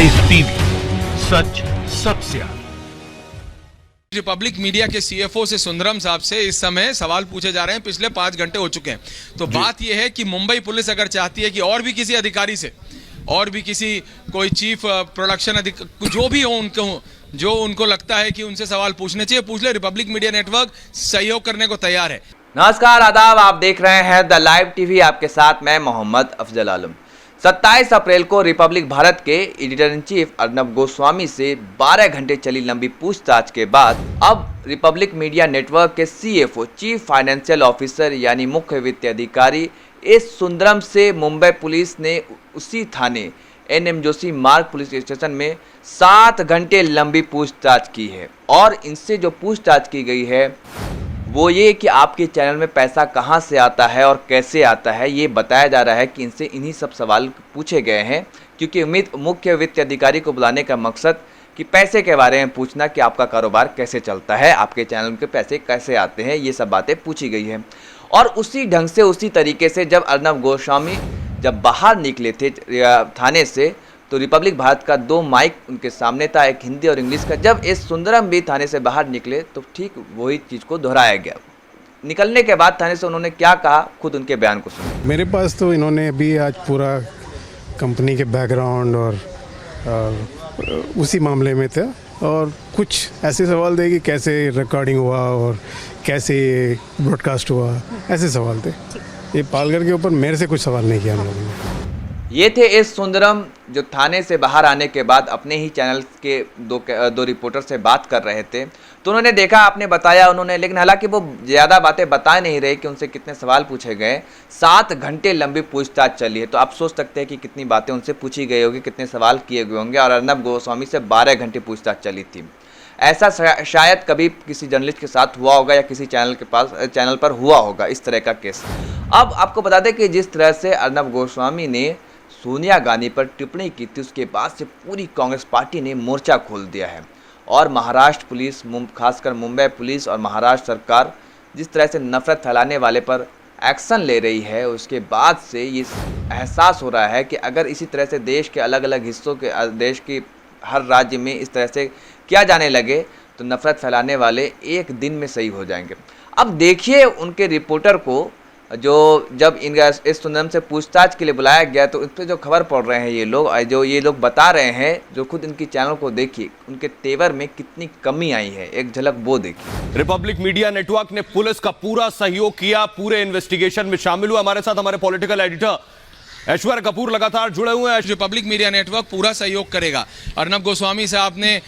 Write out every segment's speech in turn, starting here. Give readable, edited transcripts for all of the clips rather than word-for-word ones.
Ice TV, सच सबसे आगे। Republic media के सीएफओ से सुंदरम साहब से इस समय सवाल पूछे जा रहे हैं। पिछले 5 घंटे हो चुके हैं। तो बात यह है कि मुंबई पुलिस अगर चाहती है कि और भी किसी अधिकारी से, और भी किसी कोई चीफ प्रोडक्शन अधिकारी जो भी हो जो उनको लगता है कि उनसे सवाल पूछने चाहिए, पूछ ले। रिपब्लिक मीडिया नेटवर्क सहयोग करने को तैयार है। नमस्कार, आदाब। आप देख रहे हैं द लाइव टीवी। आपके साथ मैं मोहम्मद अफजल आलम। 27 अप्रैल को रिपब्लिक भारत के editor in chief Arnab Goswami से 12 घंटे चली लंबी पूछताछ के बाद अब रिपब्लिक मीडिया नेटवर्क के सीएफओ, चीफ फाइनेंशियल ऑफिसर यानी मुख्य वित्तीय अधिकारी एस सुंदरम से मुंबई पुलिस ने उसी थाने एनएम जोशी मार्ग पुलिस स्टेशन में 7 घंटे लंबी पूछताछ की है। और इनसे जो पूछताछ की गई है वो ये कि आपके चैनल में पैसा कहाँ से आता है और कैसे आता है, ये बताया जा रहा है कि इनसे इन्हीं सब सवाल पूछे गए हैं। क्योंकि मुख्य वित्त अधिकारी को बुलाने का मकसद कि पैसे के बारे में पूछना कि आपका कारोबार कैसे चलता है, आपके चैनल के पैसे कैसे आते हैं, ये सब बातें पूछी गई हैं। और उसी ढंग से, उसी तरीके से जब अर्नब गोस्वामी जब बाहर निकले थे थाने से, तो रिपब्लिक भारत का 2 माइक उनके सामने था, एक हिंदी और इंग्लिश का। जब एस सुंदरम भी थाने से बाहर निकले तो ठीक वही चीज़ को दोहराया गया। निकलने के बाद थाने से उन्होंने क्या कहा, खुद उनके बयान को सुनिए। मेरे पास तो इन्होंने अभी आज पूरा कंपनी के बैकग्राउंड और उसी मामले में था, और कुछ ऐसे सवाल थे कि कैसे रिकॉर्डिंग हुआ और कैसे ब्रॉडकास्ट हुआ, ऐसे सवाल थे। ये पालघर के ऊपर मेरे से कुछ सवाल नहीं किया उन्होंने। ये थे एस सुंदरम, जो थाने से बाहर आने के बाद अपने ही चैनल के दो रिपोर्टर से बात कर रहे थे। तो उन्होंने देखा, आपने बताया उन्होंने, लेकिन हालांकि वो ज़्यादा बातें बता नहीं रहे कि उनसे कितने सवाल पूछे गए। 7 घंटे लंबी पूछताछ चली है। तो आप सोच सकते हैं कि कितनी बातें उनसे पूछी गई होगी, कितने सवाल किए गए होंगे। और अर्नब गोस्वामी से 12 घंटे पूछताछ चली थी। ऐसा शायद कभी किसी जर्नलिस्ट के साथ हुआ होगा या किसी चैनल पर हुआ होगा इस तरह का केस। अब आपको बता दें कि जिस तरह से अर्नब गोस्वामी ने सोनिया गांधी पर टिप्पणी की थी, उसके बाद से पूरी कांग्रेस पार्टी ने मोर्चा खोल दिया है। और महाराष्ट्र पुलिस, खासकर मुंबई पुलिस और महाराष्ट्र सरकार जिस तरह से नफरत फैलाने वाले पर एक्शन ले रही है, उसके बाद से ये एहसास हो रहा है कि अगर इसी तरह से देश के अलग अलग हिस्सों के, देश की हर राज्य में इस तरह से किया जाने लगे तो नफरत फैलाने वाले एक दिन में सही हो जाएंगे। अब देखिए उनके रिपोर्टर को जब इस सुंदरम से पूछताछ के लिए बुलाया गया, तो उस पर जो खबर पढ़ रहे हैं ये लोग बता रहे हैं, जो खुद इनकी चैनल को देखिए, उनके तेवर में कितनी कमी आई है, एक झलक वो देखिए। रिपब्लिक मीडिया नेटवर्क ने पुलिस का पूरा सहयोग किया, पूरे इन्वेस्टिगेशन में शामिल हुआ। हमारे साथ हमारे पॉलिटिकल एडिटर ऐश्वर्य कपूर लगातार जुड़े हुए हैं। रिपब्लिक मीडिया नेटवर्क पूरा सहयोग करेगा। अर्नब गोस्वामी साहब ने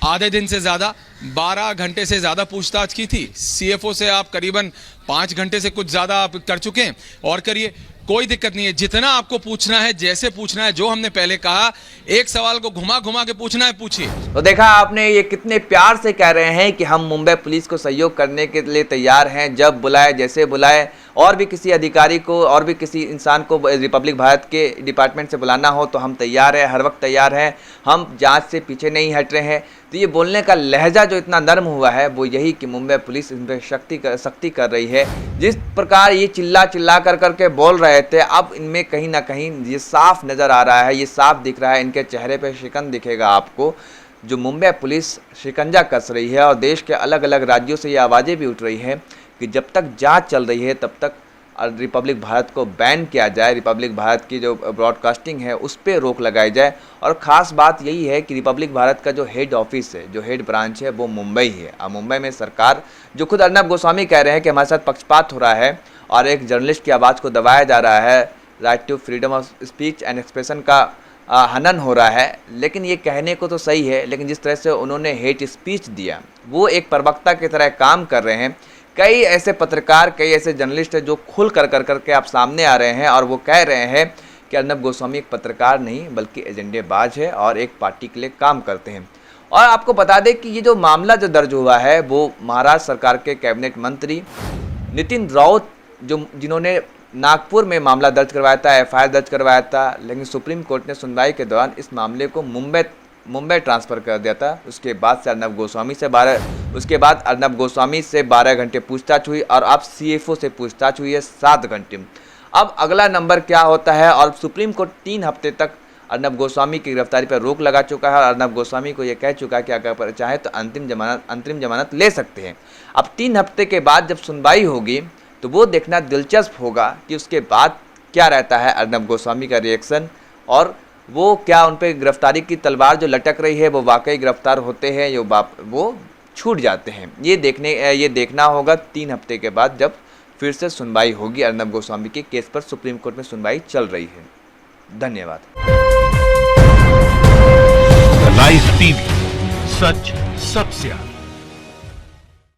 आधे दिन से ज़्यादा, 12 घंटे से ज़्यादा पूछताछ की थी। सीएफओ से आप करीबन 5 घंटे से कुछ ज़्यादा आप कर चुके हैं, और करिए, कोई दिक्कत नहीं है। जितना आपको पूछना है, जैसे पूछना है, जो हमने पहले कहा, एक सवाल को घुमा घुमा के पूछना है, पूछिए। तो देखा आपने, ये कितने प्यार से कह रहे हैं कि हम मुंबई पुलिस को सहयोग करने के लिए तैयार हैं, जब बुलाए, जैसे बुलाए। और भी किसी अधिकारी को, और भी किसी इंसान को रिपब्लिक भारत के डिपार्टमेंट से बुलाना हो तो हम तैयार हैं, हर वक्त तैयार हैं, हम जांच से पीछे नहीं हट रहे हैं। तो ये बोलने का लहजा जो इतना नर्म हुआ है, वो यही कि मुंबई पुलिस इन पर सख्ती कर रही है। जिस प्रकार ये चिल्ला करके बोल रहे थे, अब इनमें कहीं ना कहीं ये साफ नज़र आ रहा है, ये साफ दिख रहा है, इनके चेहरे पे शिकन दिखेगा आपको। जो मुंबई पुलिस शिकंजा कस रही है, और देश के अलग अलग राज्यों से ये आवाज़ें भी उठ रही हैं कि जब तक जांच चल रही है तब तक रिपब्लिक भारत को बैन किया जाए, रिपब्लिक भारत की जो ब्रॉडकास्टिंग है उस पर रोक लगाई जाए। और ख़ास बात यही है कि रिपब्लिक भारत का जो हेड ऑफिस है, जो हेड ब्रांच है, वो मुंबई है। और मुंबई में सरकार, जो खुद अर्नब गोस्वामी कह रहे हैं कि हमारे साथ पक्षपात हो रहा है और एक जर्नलिस्ट की आवाज़ को दबाया जा रहा है, right to freedom of speech and expression का हनन हो रहा है। लेकिन ये कहने को तो सही है, लेकिन जिस तरह से उन्होंने हेट स्पीच दिया, वो एक प्रवक्ता की तरह काम कर रहे हैं। कई ऐसे पत्रकार, कई ऐसे जर्नलिस्ट हैं जो खुल करके आप सामने आ रहे हैं और वो कह रहे हैं कि अर्नब गोस्वामी एक पत्रकार नहीं बल्कि एजेंडेबाज है और एक पार्टी के लिए काम करते हैं। और आपको बता दें कि ये जो मामला जो दर्ज हुआ है, वो महाराष्ट्र सरकार के कैबिनेट मंत्री नितिन राउत, जिन्होंने नागपुर में मामला दर्ज करवाया था, एफआईआर दर्ज करवाया था, लेकिन सुप्रीम कोर्ट ने सुनवाई के दौरान इस मामले को मुंबई ट्रांसफ़र कर दिया था। उसके बाद अर्नब गोस्वामी से 12 घंटे पूछताछ हुई, और अब सीएफओ से पूछताछ हुई है 7 घंटे। अब अगला नंबर क्या होता है, और सुप्रीम कोर्ट 3 हफ्ते तक अर्नब गोस्वामी की गिरफ्तारी पर रोक लगा चुका है और अर्नब गोस्वामी को ये कह चुका है कि अगर चाहे तो अंतरिम जमानत ले सकते हैं। अब 3 हफ्ते के बाद जब सुनवाई होगी तो वो देखना दिलचस्प होगा कि उसके बाद क्या रहता है अर्नब गोस्वामी का रिएक्शन, और वो क्या उन पर गिरफ्तारी की तलवार जो लटक रही है वो वाकई गिरफ्तार होते हैं या वो छूट जाते हैं। ये देखना होगा 3 हफ्ते के बाद जब फिर से सुनवाई होगी। अर्नब गोस्वामी के केस पर सुप्रीम कोर्ट में सुनवाई चल रही है। धन्यवाद। लाइव टीवी, सच सबसे आगे।